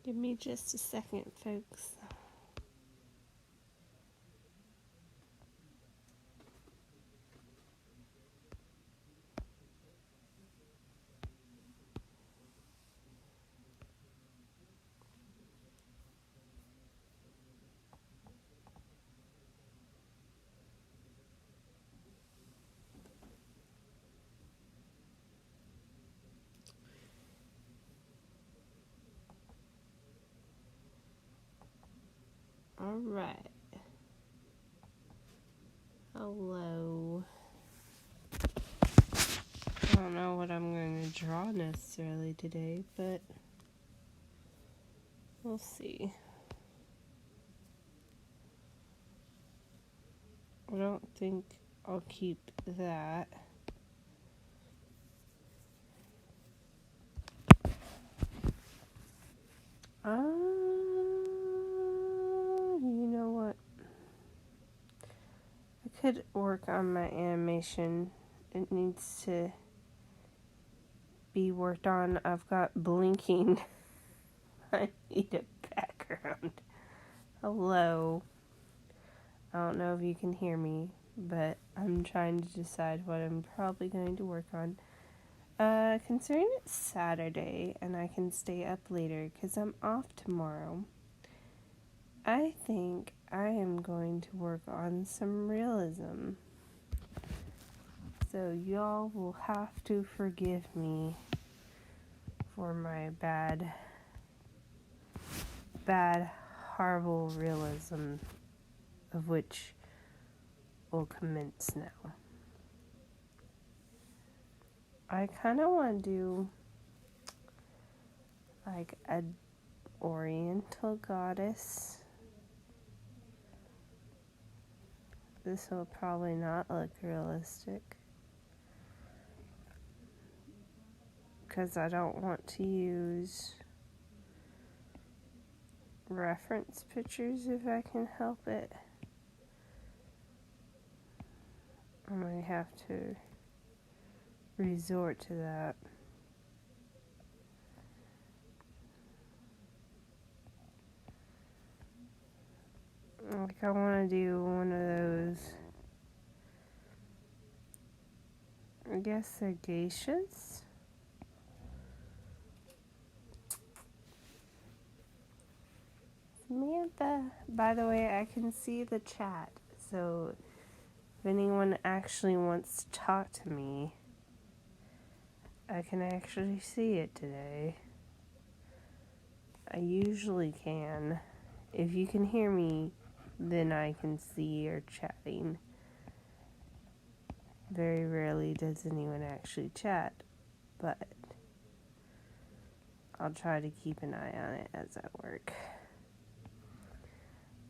Give me just a second, folks. Alright. Hello. I don't know what I'm going to draw necessarily today, but we'll see. I don't think I'll keep that. You know what? I could work on my animation. It needs to be worked on. I've got blinking. I need a background. Hello. I don't know if you can hear me, but I'm trying to decide what I'm probably going to work on. Considering it's Saturday and I can stay up later because I'm off tomorrow, I think I am going to work on some realism. So y'all will have to forgive me for my bad, horrible realism, of which will commence now. I kind of want to do like an oriental goddess. This will probably not look realistic because I don't want to use reference pictures if I can help it. I might have to resort to that. Like, I want to do one of those, I guess they're geishas? Samantha, by the way, I can see the chat, so if anyone actually wants to talk to me, I can actually see it today. I usually can. If you can hear me, then I can see you're chatting. Very rarely does anyone actually chat, but I'll try to keep an eye on it as I work.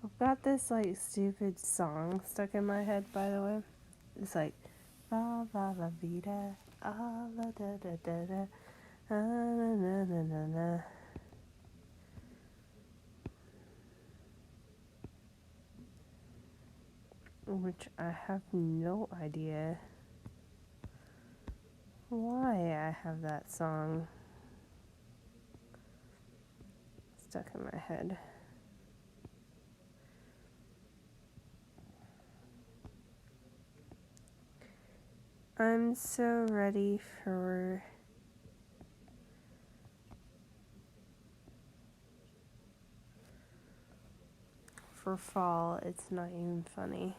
I've got this like stupid song stuck in my head, by the way. It's like la la la vida, ah la da da da da, ah na na na na na. Which I have no idea why I have that song stuck in my head. I'm so ready for fall. It's not even funny.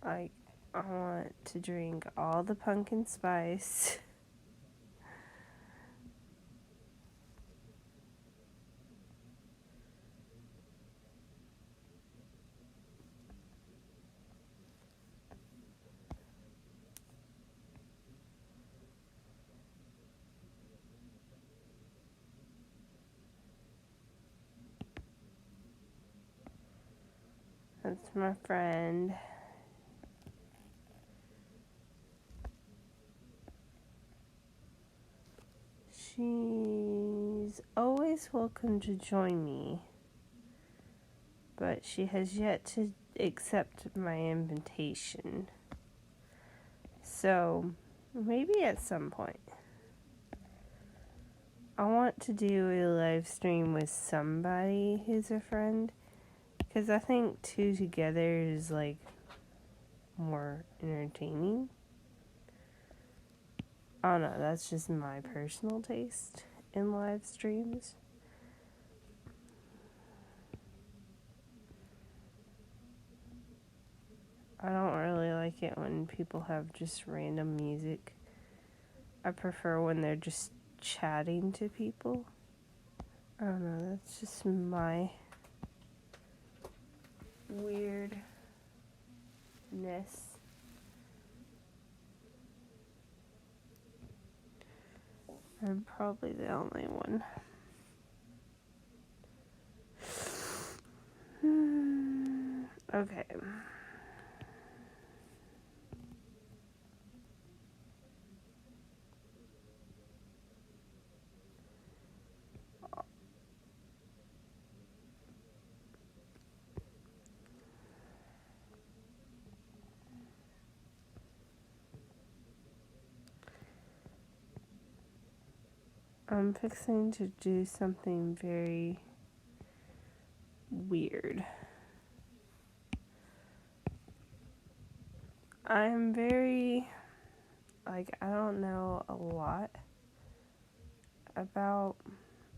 I want to drink all the pumpkin spice. That's my friend. She's always welcome to join me, but she has yet to accept my invitation. So, maybe at some point. I want to do a live stream with somebody who's a friend, because I think two together is like more entertaining. I don't know, that's just my personal taste in live streams. I don't really like it when people have just random music. I prefer when they're just chatting to people. I don't know, that's just my weirdness. I'm probably the only one. Okay. I'm fixing to do something very weird. I'm very, I don't know a lot about,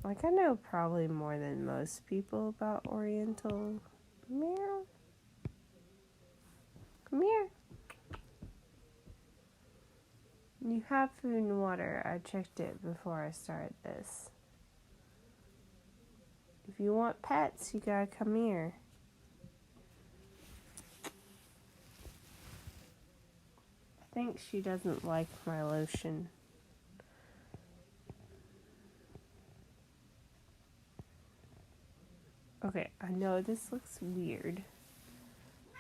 I know probably more than most people about Oriental. Meow. Come here. You have food and water. I checked it before I started this. If you want pets, you gotta come here. I think she doesn't like my lotion. Okay, I know this looks weird,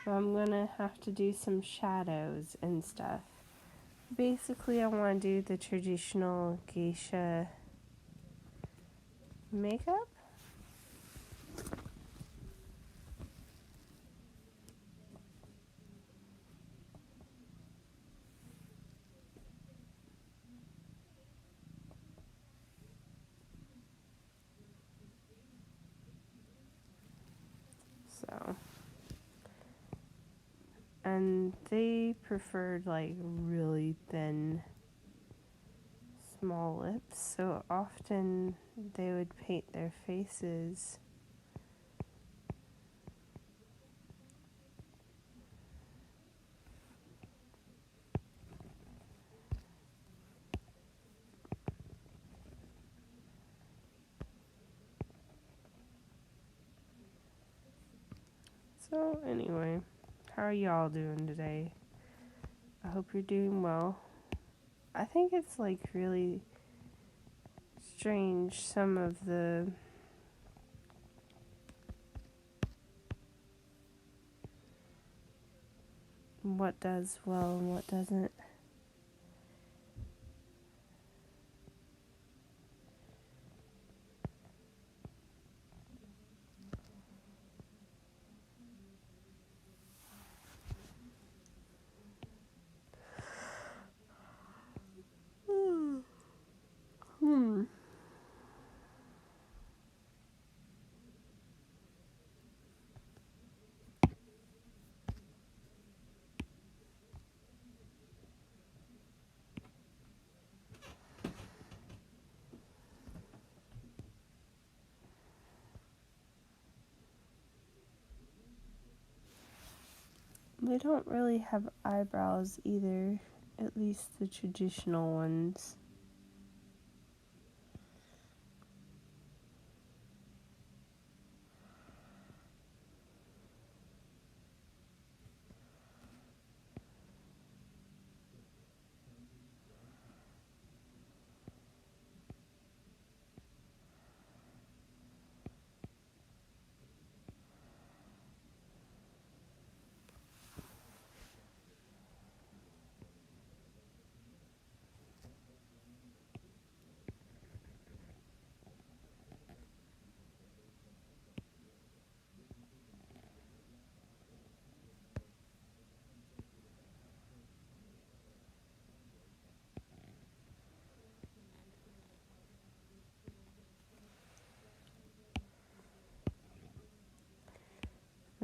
so I'm gonna have to do some shadows and stuff. Basically, I want to do the traditional geisha makeup. So, and they preferred like really thin, small lips, so often they would paint their faces. So, anyway, how are y'all doing today? I hope you're doing well. I think it's like really strange, some of the what does well and what doesn't. They don't really have eyebrows either, at least the traditional ones.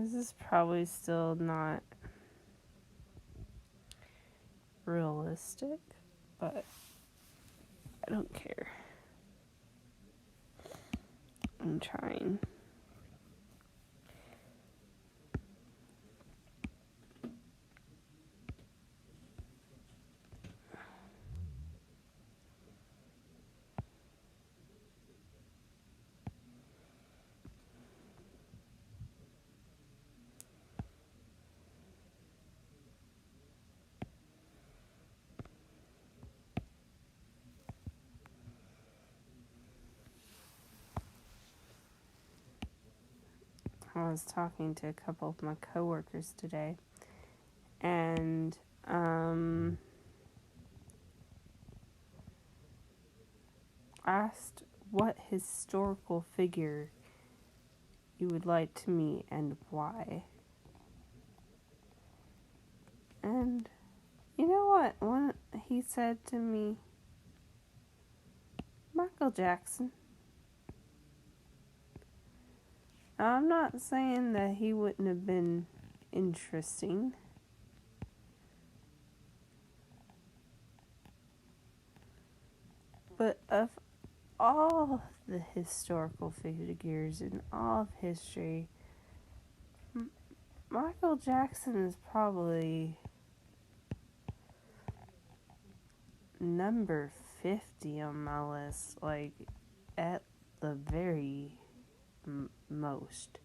This is probably still not realistic, but I don't care. I'm trying. I was talking to a couple of my coworkers today, and asked what historical figure you would like to meet and why. And you know what? One he said to me, Michael Jackson. Now, I'm not saying that he wouldn't have been interesting. But of all the historical figures in all of history, Michael Jackson is probably number 50 on my list, like at the very most.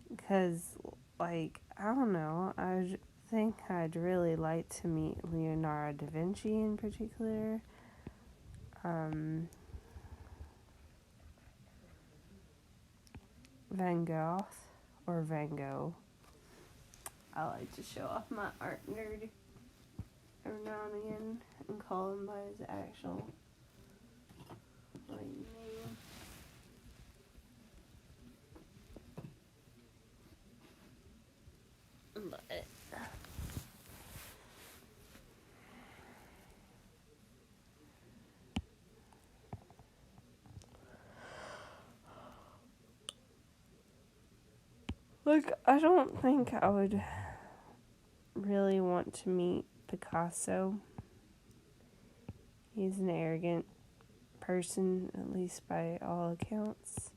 Because, like, I don't know, I think I'd really like to meet Leonardo da Vinci in particular. Van Gogh or Van Gogh. I like to show off my art nerd every now and again and call him by his actual name. But like, I don't think I would really want to meet Picasso. He's an arrogant person, at least by all accounts.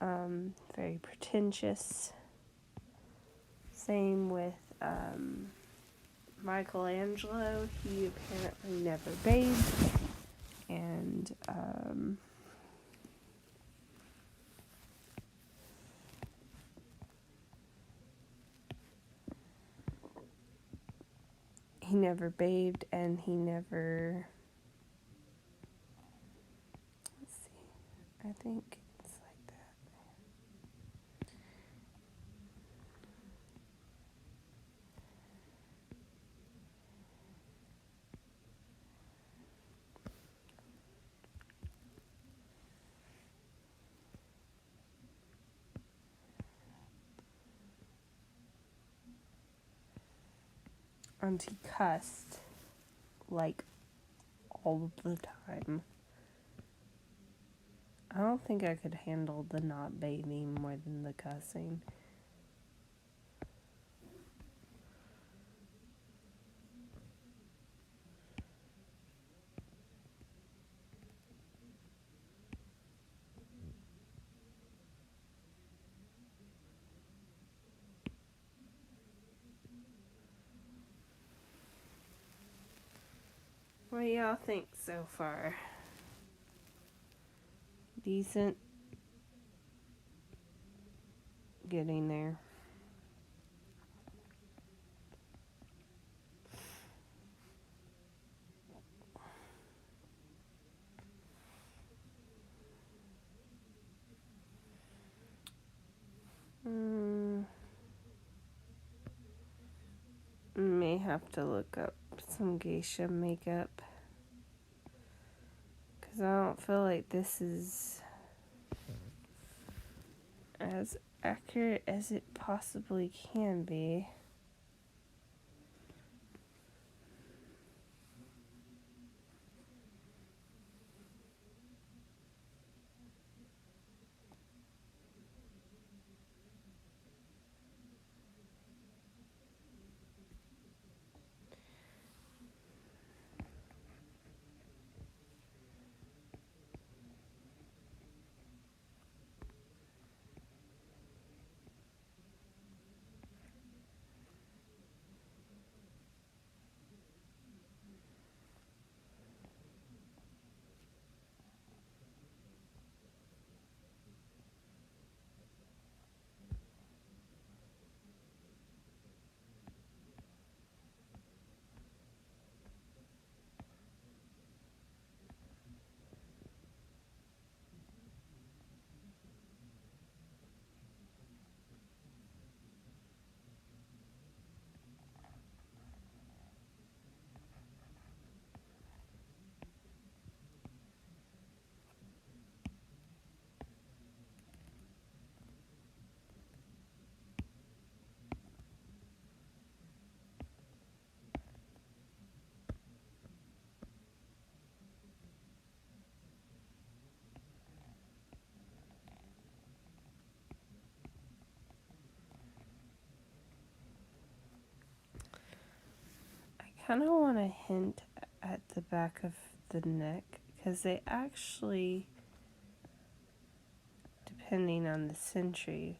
Very pretentious. Same with Michelangelo. He apparently never bathed. And he never bathed, and he never, let's see, I think it's like that. And he cussed, like, all the time. I don't think I could handle the not bathing more than the cussing. What do y'all think so far? Decent? Getting there. May have to look up some geisha makeup. Because I don't feel like this is as accurate as it possibly can be. kind of want a hint at the back of the neck, because they actually, depending on the century,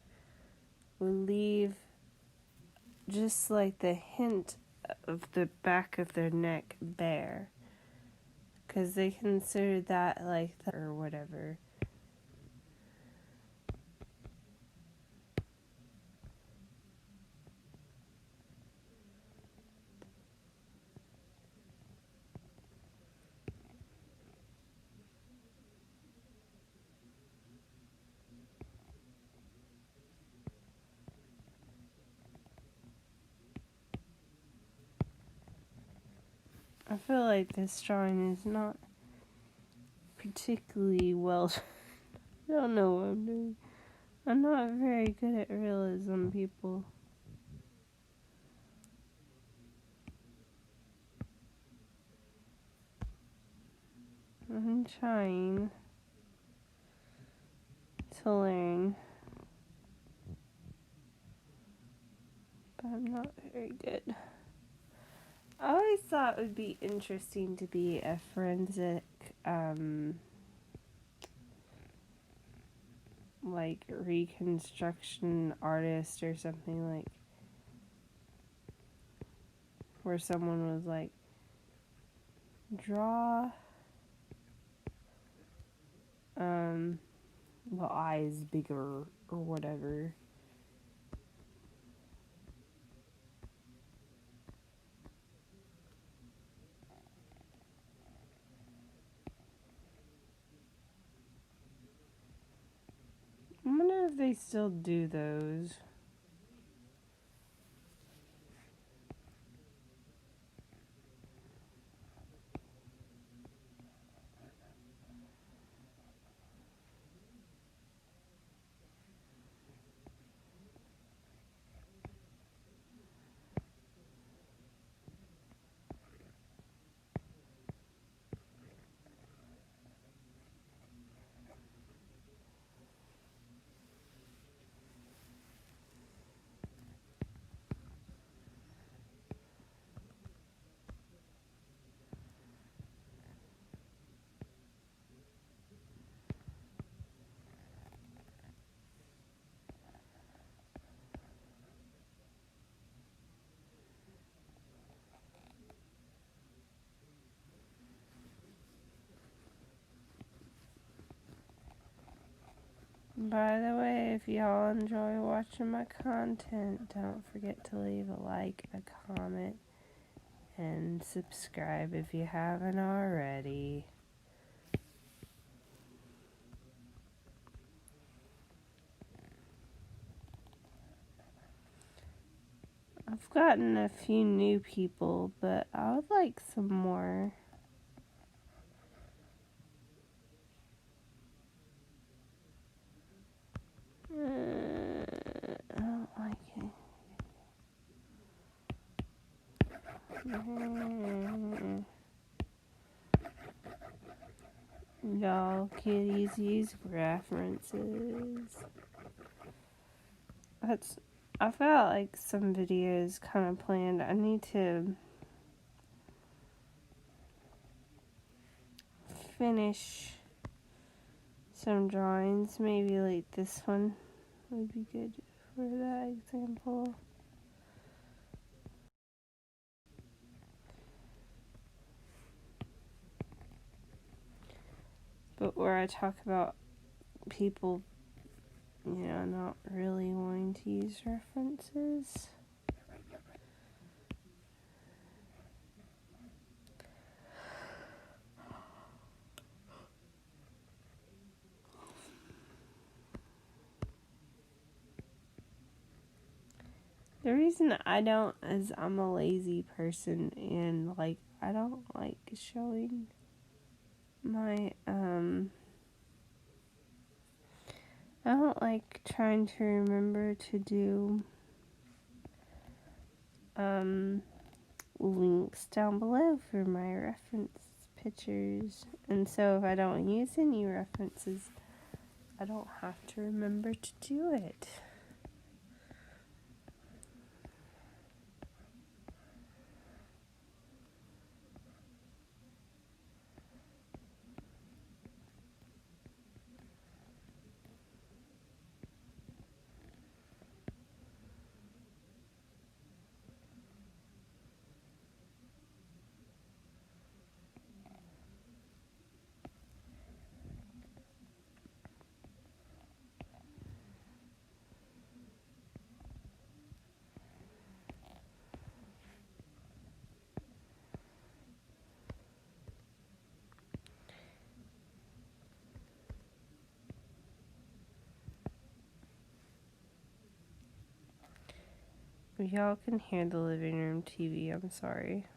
will leave just like the hint of the back of their neck bare, because they consider that like or whatever. I feel like this drawing is not particularly well. I don't know what I'm doing. I'm not very good at realism, people. I'm trying to learn, but I'm not very good. I always thought it would be interesting to be a forensic, like reconstruction artist or something, like where someone was like, draw the eyes bigger or whatever. I wonder if they still do those. By the way, if y'all enjoy watching my content, don't forget to leave a like, a comment, and subscribe if you haven't already. I've gotten a few new people, but I would like some more. I don't like it. Y'all, kitties use references. I've got like some videos kind of planned. I need to finish some drawings. Maybe like this one would be good for that example. But where I talk about people, not really wanting to use references. The reason I don't is I'm a lazy person, and like I don't like showing my I don't like trying to remember to do links down below for my reference pictures, and so if I don't use any references, I don't have to remember to do it. If y'all can hear the living room TV, I'm sorry.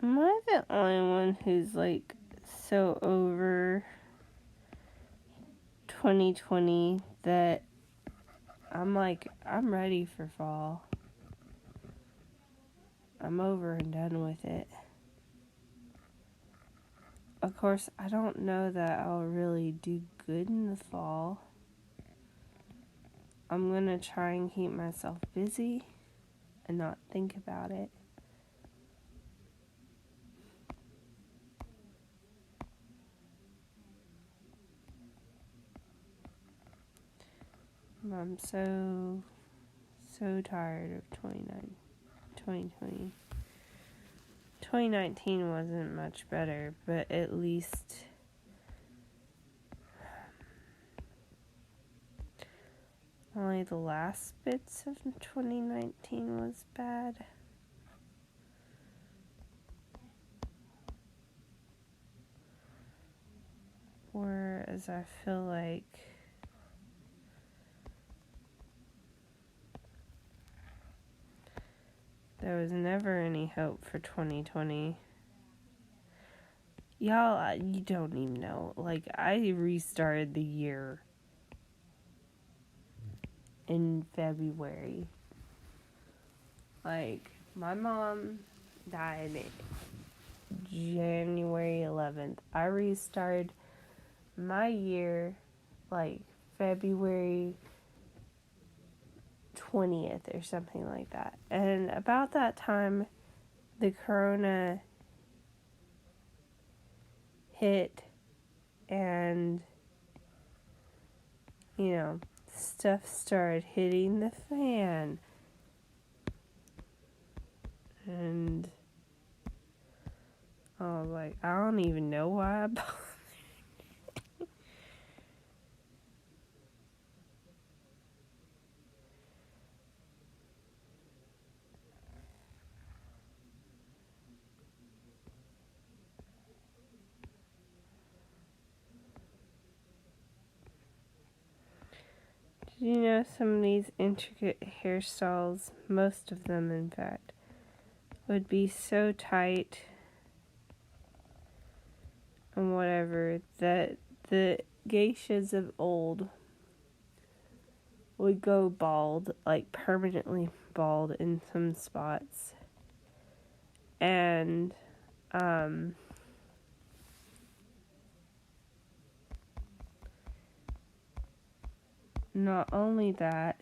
Am I the only one who's like so over 2020 that I'm ready for fall? I'm over and done with it. Of course, I don't know that I'll really do good in the fall. I'm gonna try and keep myself busy and not think about it. I'm so tired of 2020. 2019 wasn't much better, but at least only the last bits of 2019 was bad. Whereas I feel like there was never any hope for 2020. Y'all, you don't even know. Like, I restarted the year in February. Like, my mom died January 11th. I restarted my year, like, February 20th or something like that. And about that time, the corona hit and, you know, stuff started hitting the fan. And I was like, I don't even know why I bothered. Did you know some of these intricate hairstyles, most of them in fact, would be so tight and whatever that the geishas of old would go bald, like permanently bald in some spots. And, not only that,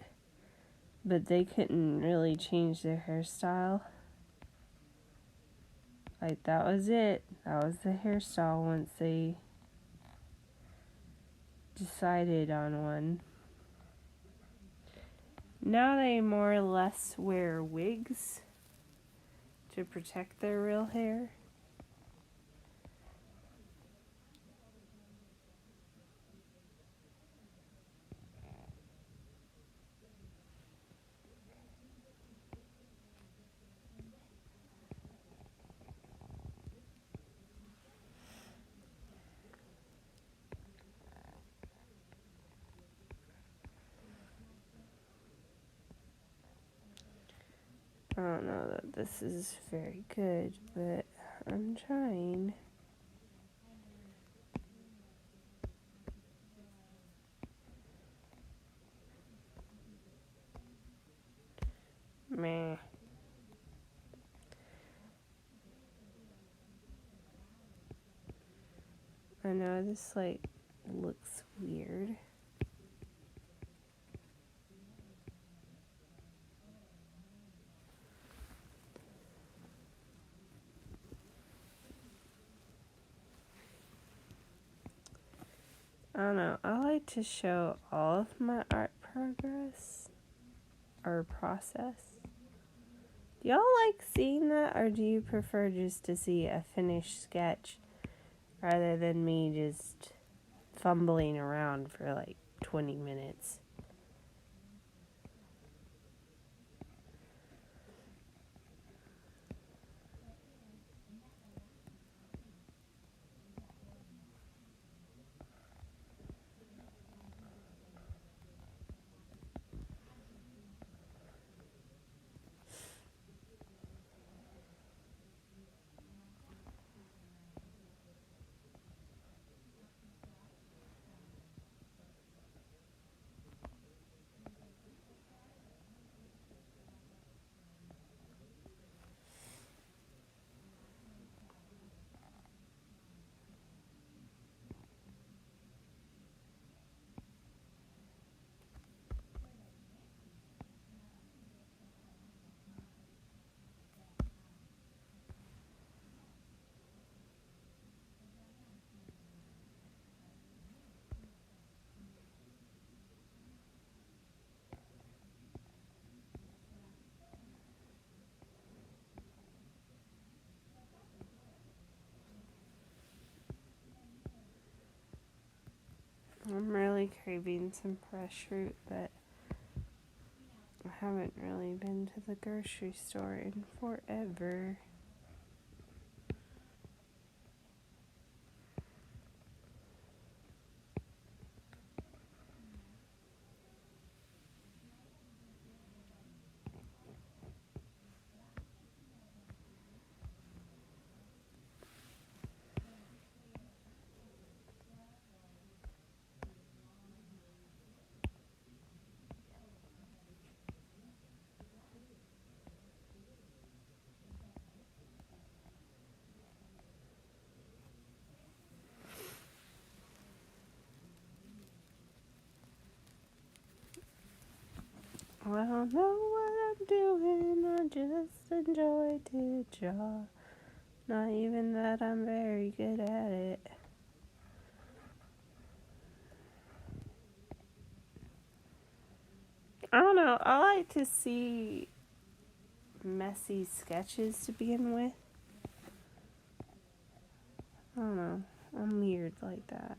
but they couldn't really change their hairstyle. Like, that was it. That was the hairstyle once they decided on one. Now they more or less wear wigs to protect their real hair. I don't know that this is very good, but I'm trying. Meh. I know this, like, looks weird. I don't know. I like to show all of my art progress or process. Do y'all like seeing that, or do you prefer just to see a finished sketch rather than me just fumbling around for like 20 minutes? I'm really craving some fresh fruit, but I haven't really been to the grocery store in forever. I don't know what I'm doing, I just enjoy to draw. Not even that I'm very good at it. I don't know, I like to see messy sketches to begin with. I don't know, I'm weird like that.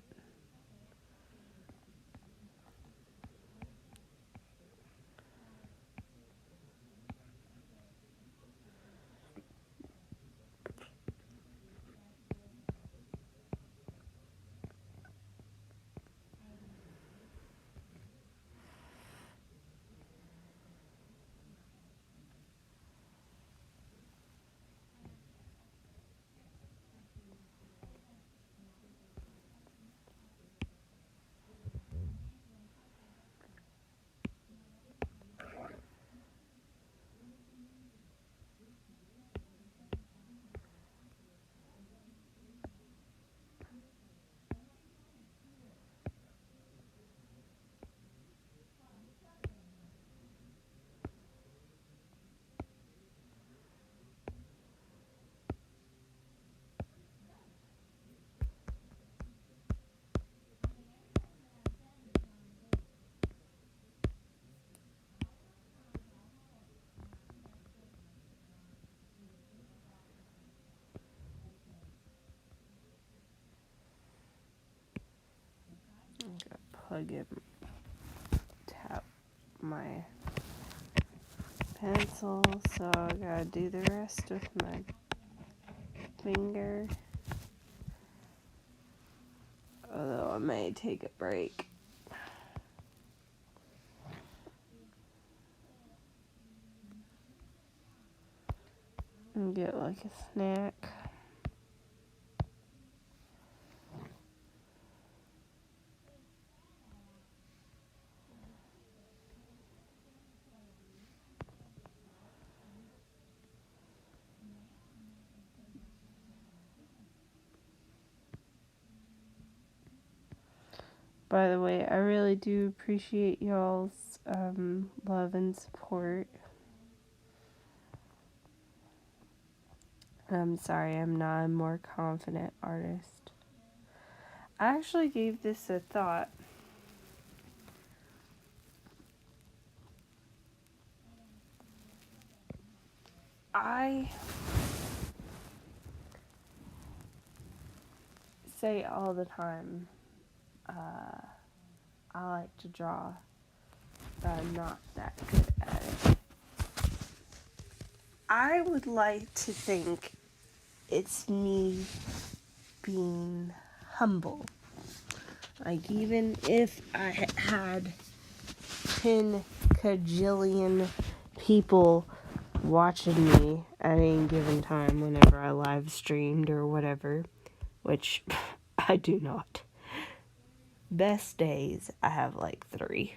I'm gonna plug in, tap my pencil, so I gotta do the rest with my finger. Although I may take a break and get like a snack. By the way, I really do appreciate y'all's love and support. I'm sorry I'm not a more confident artist. I actually gave this a thought. I say all the time, I like to draw, but I'm not that good at it. I would like to think it's me being humble. Like, even if I had 10 cajillion people watching me at any given time whenever I live streamed or whatever, which I do not. Best days, I have like 3.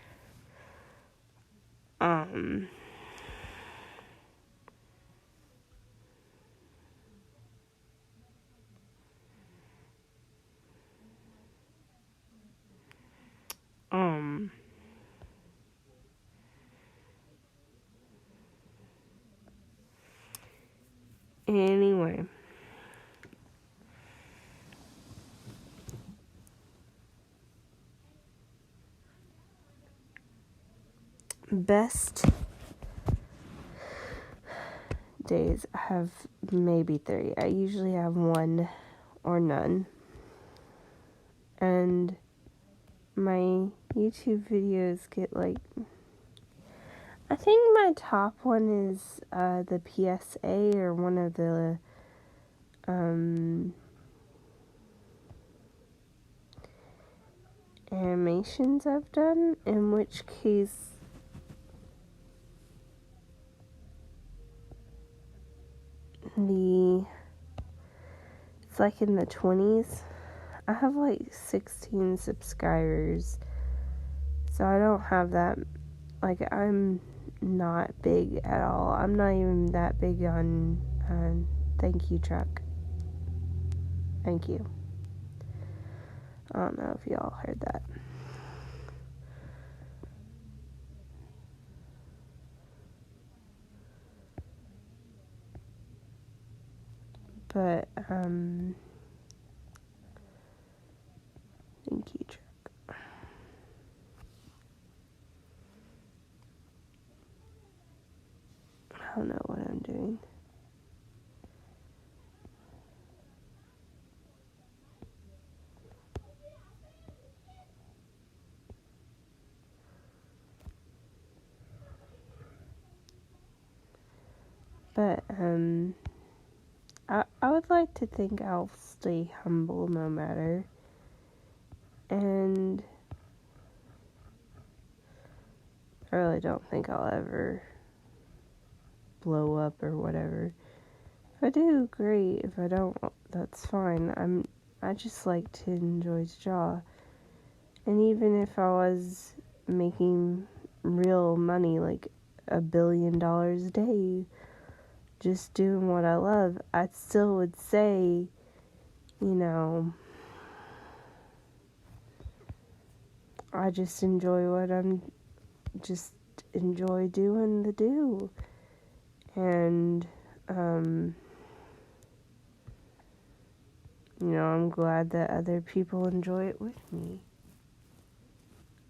Anyway. Best days, I have maybe 3. I usually have 1 or none. And my YouTube videos get like, I think my top one is the PSA or one of the animations I've done, in which case it's like in the 20s. I have like 16 subscribers, so I don't have that, like, I'm not big at all. I'm not even that big on thank you, Chuck. Thank you. I don't know if y'all heard that. But, thank you, Chuck. I don't know what I'm doing. But, I would like to think I'll stay humble no matter. And I really don't think I'll ever blow up or whatever. If I do, great. If I don't, that's fine. I just like to enjoy to draw. And even if I was making real money, like $1 billion a day, just doing what I love, I still would say, you know, I just enjoy just enjoy doing the do. And, you know, I'm glad that other people enjoy it with me.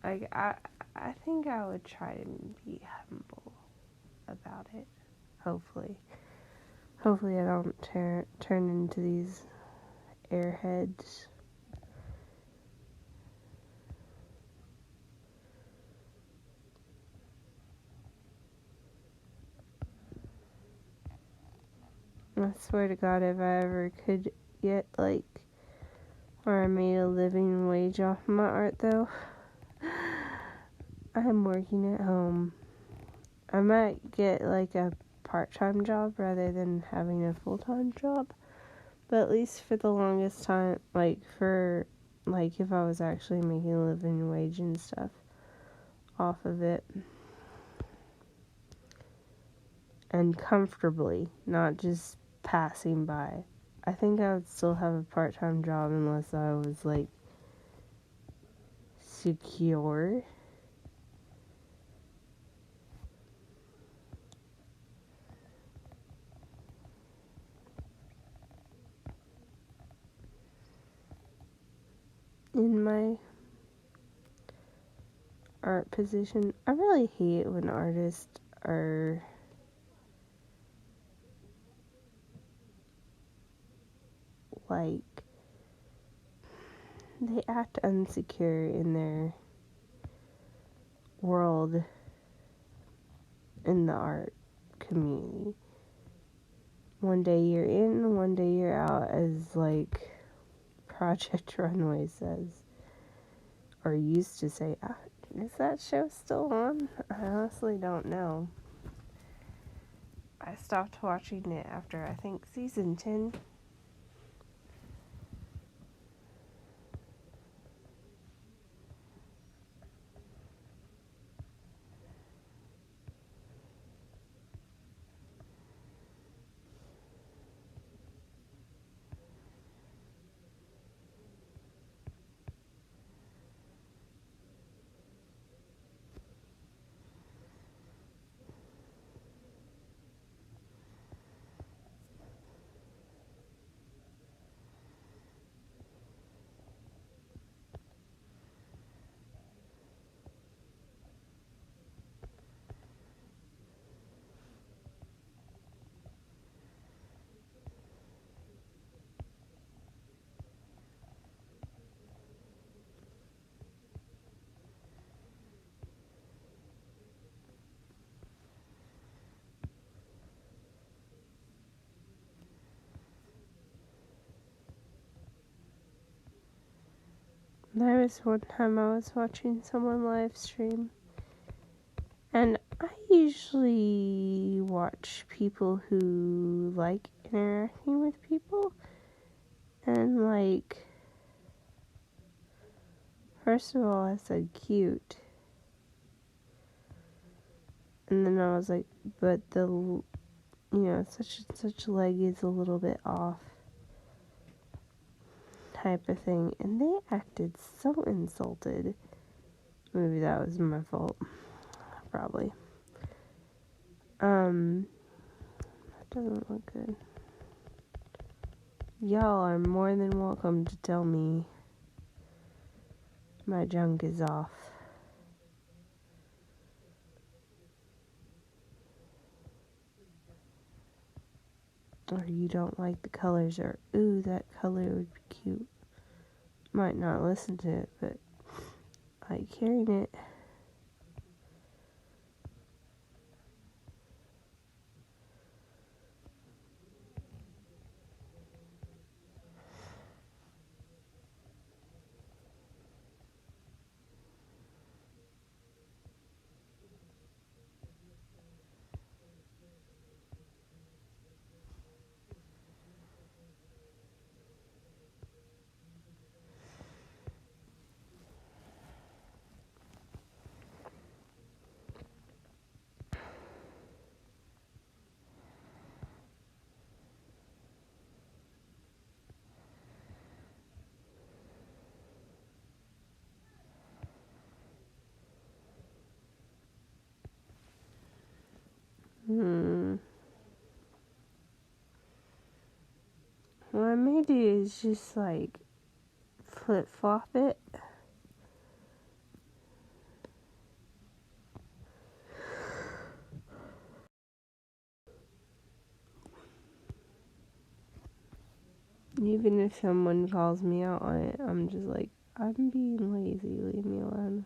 Like, I think I would try to be humble about it. Hopefully I don't turn into these airheads. I swear to God, if I ever could get, like, where I made a living wage off my art, though, I'm working at home. I might get, like, a part-time job rather than having a full-time job. But at least for the longest time, like, if I was actually making a living wage and stuff off of it. And comfortably, not just passing by. I think I would still have a part-time job unless I was, like, secure. in my art position. I really hate when artists are like, they act insecure in their world in the art community. One day you're in, one day you're out, as like Project Runway says, or used to say. Is that show still on? I honestly don't know. I stopped watching it after, I think, season 10. There was one time I was watching someone live stream, and I usually watch people who like interacting with people, and like, first of all, I said cute, and then I was like, but such leg is a little bit off, type of thing, and they acted so insulted. Maybe that was my fault. Probably. That doesn't look good. Y'all are more than welcome to tell me my junk is off. Or you don't like the colors, or ooh, that color would be cute. Might not listen to it, but I like hearing it. What I may do is just like flip flop it. Even if someone calls me out on it, I'm just like, I'm being lazy, leave me alone.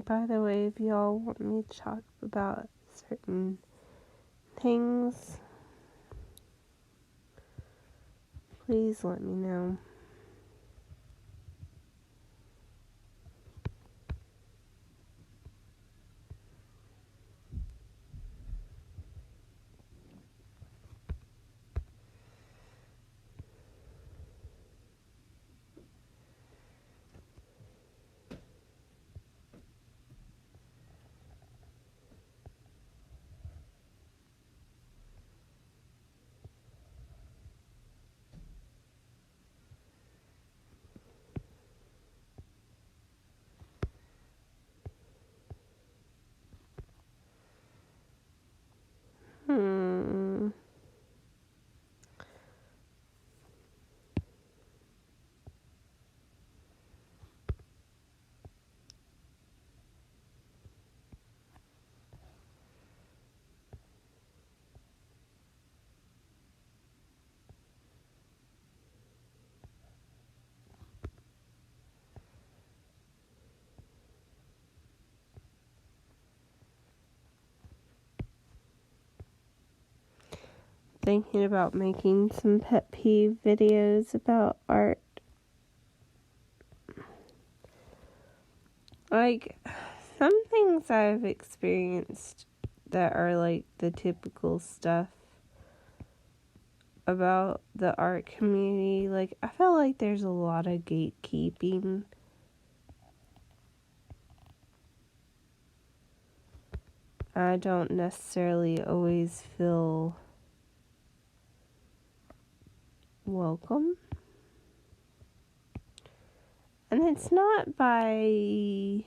By the way, if y'all want me to talk about certain things, please let me know. Thinking about making some pet peeve videos about art. Like, some things I've experienced that are like the typical stuff about the art community. Like, I feel like there's a lot of gatekeeping. I don't necessarily always feel welcome. And it's not by...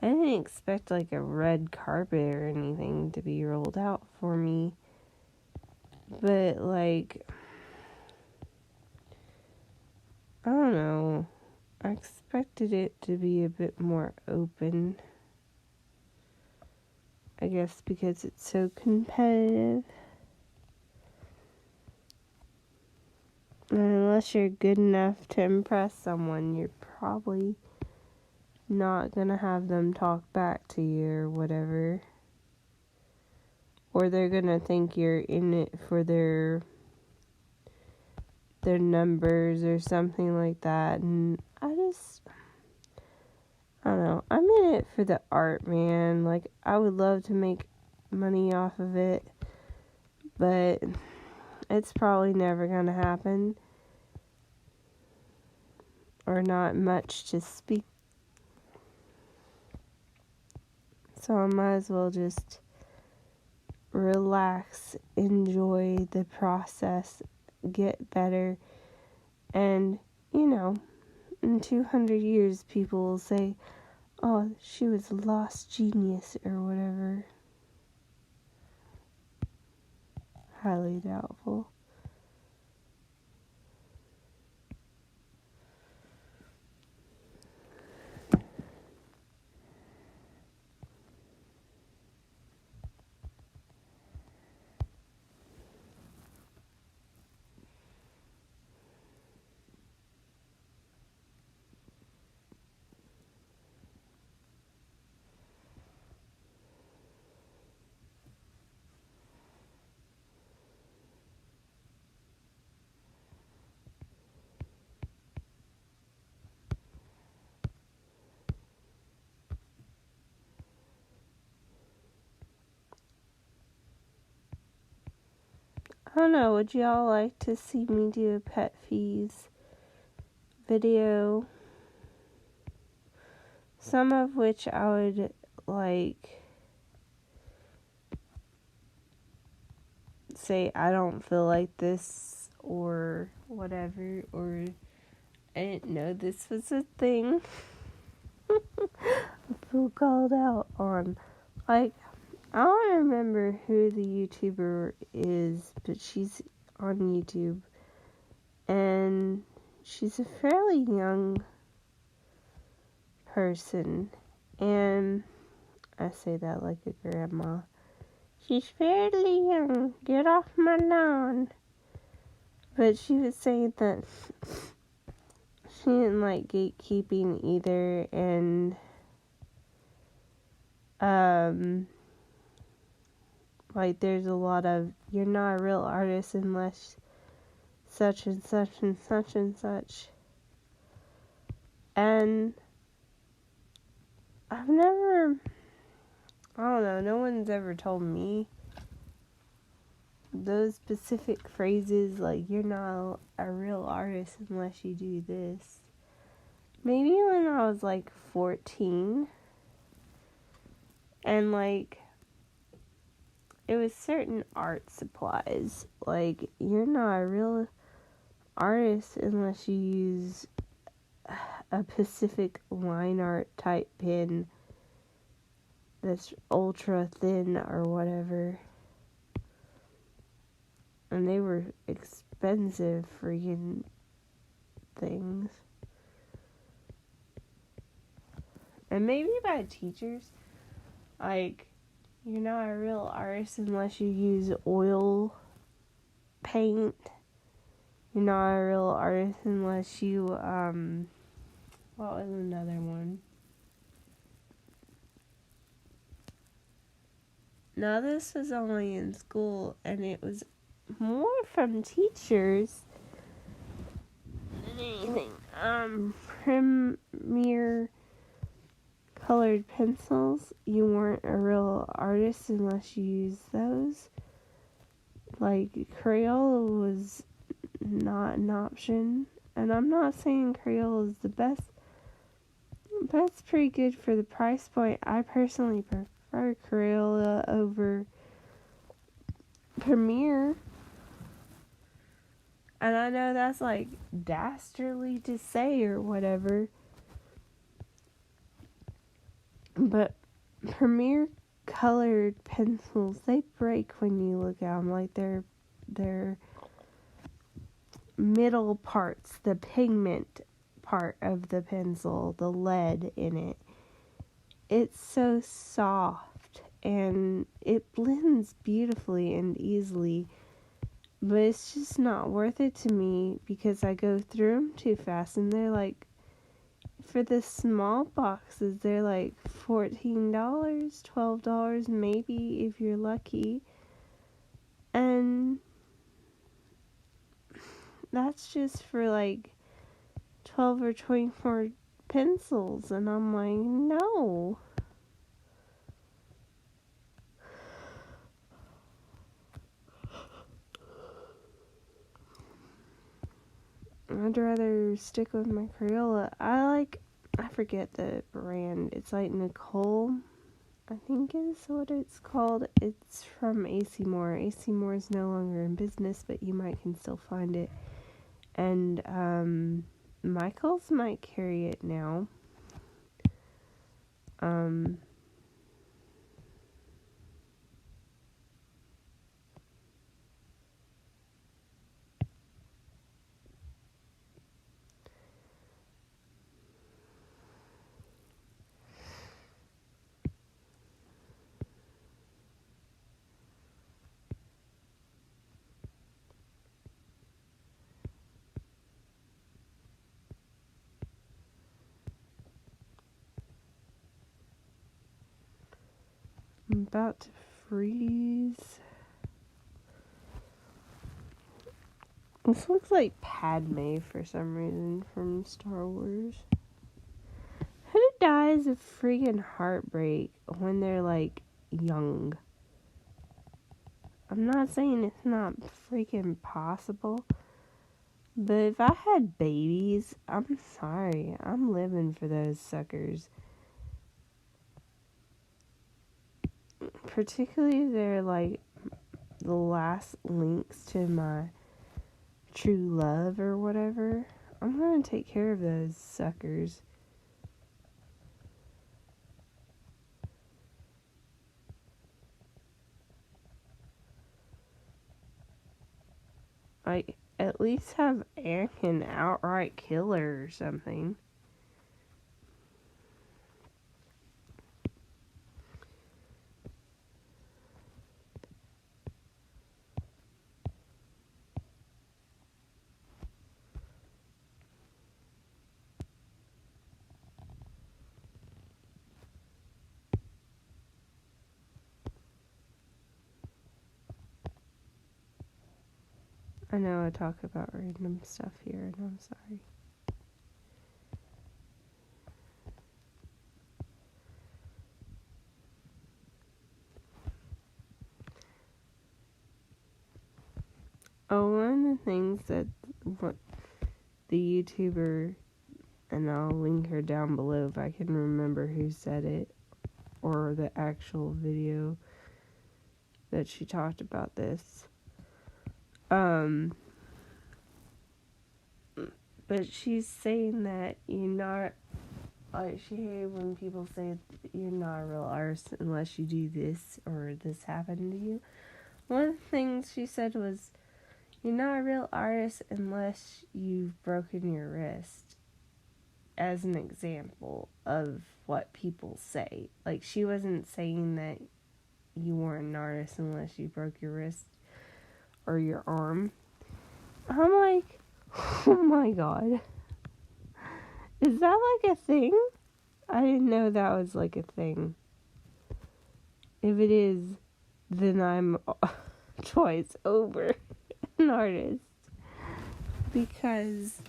I didn't expect like a red carpet or anything to be rolled out for me. But like, I don't know. I expected it to be a bit more open. I guess because it's so competitive. And unless you're good enough to impress someone, you're probably not gonna have them talk back to you or whatever. Or they're gonna think you're in it for their numbers or something like that. And I don't know. I'm in it for the art, man. Like, I would love to make money off of it, but it's probably never gonna happen. Or not much to speak. So I might as well just relax, enjoy the process, get better, and, you know, in 200 years people will say, oh, she was a lost genius or whatever. Highly doubtful. I don't know, would y'all like to see me do a pet fees video? Some of which I would like say I don't feel like this or whatever, or I didn't know this was a thing. I feel called out on. Like, I don't remember who the YouTuber is, but she's on YouTube. And she's a fairly young person. And I say that like a grandma. She's fairly young. Get off my lawn. But she was saying that she didn't like gatekeeping either. And um, like there's a lot of, you're not a real artist unless such and such and such and such. And I've never, I don't know, no one's ever told me those specific phrases, like, you're not a real artist unless you do this. Maybe when I was like 14, and like, it was certain art supplies. Like, you're not a real artist unless you use a Pacific line art type pen that's ultra thin or whatever. And they were expensive freaking things. And maybe by teachers, like, you're not a real artist unless you use oil paint. You're not a real artist unless you, what was another one? Now, this was only in school, and it was more from teachers than anything. Premier colored pencils, you weren't a real artist unless you used those. Like, Crayola was not an option. And I'm not saying Crayola is the best, but it's pretty good for the price point. I personally prefer Crayola over Premier. And I know that's like dastardly to say or whatever, but Premier colored pencils, they break when you look at them. Like, they're middle parts, the pigment part of the pencil, the lead in it, it's so soft and it blends beautifully and easily, but it's just not worth it to me because I go through them too fast. And they're like, for the small boxes, they're like $14, $12 maybe if you're lucky, and that's just for like 12 or 24 pencils, and I'm like, no. I'd rather stick with my Crayola. I forget the brand. It's like Nicole, I think is what it's called. It's from AC Moore. AC Moore is no longer in business, but you can still find it. And Michaels might carry it now. I'm about to freeze. This looks like Padme for some reason from Star Wars. Who dies of freaking heartbreak when they're like young? I'm not saying it's not freaking possible, but if I had babies, I'm sorry, I'm living for those suckers. Particularly if they're like the last links to my true love or whatever. I'm gonna take care of those suckers. Like, at least have Anakin outright kill her or something. I know I talk about random stuff here, and I'm sorry. Oh, one of the things that what the YouTuber, and I'll link her down below if I can remember who said it, or the actual video that she talked about this. But she's saying that you're not, like, she hated when people say you're not a real artist unless you do this or this happened to you. One of the things she said was, you're not a real artist unless you've broken your wrist, as an example of what people say. Like, she wasn't saying that you weren't an artist unless you broke your wrist or your arm. I'm like, oh my god. Is that like a thing? I didn't know that was like a thing. If it is, then I'm twice over an artist. Because,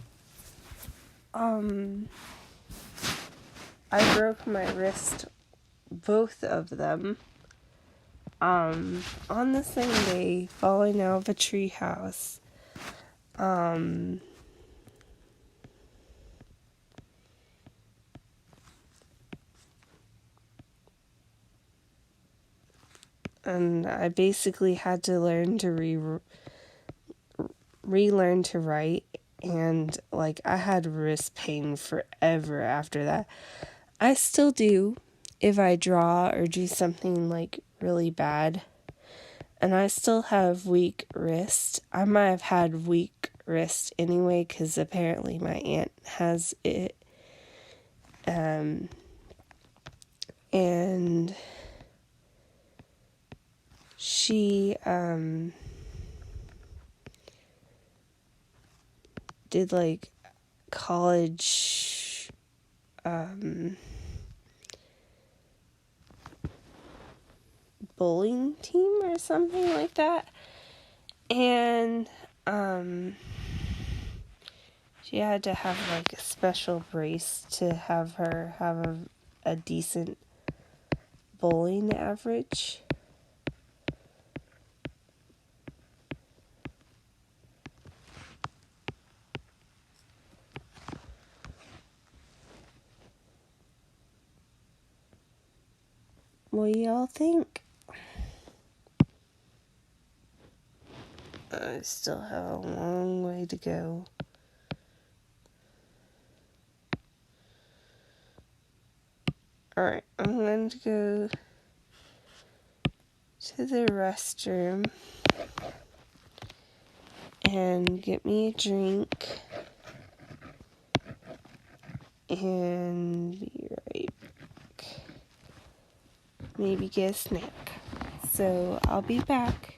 I broke my wrist, both of them, on the same day, falling out of a tree house. And I basically had to learn to relearn to write, and like I had wrist pain forever after that. I still do if I draw or do something like really bad, and I still have weak wrist. I might have had weak wrist anyway because apparently my aunt has it, and she did like college bowling team or something like that, and she had to have like a special brace to have her have a decent bowling average. What do y'all think? I still have a long way to go. Alright, I'm going to go to the restroom and get me a drink and be right back. Maybe get a snack. So I'll be back.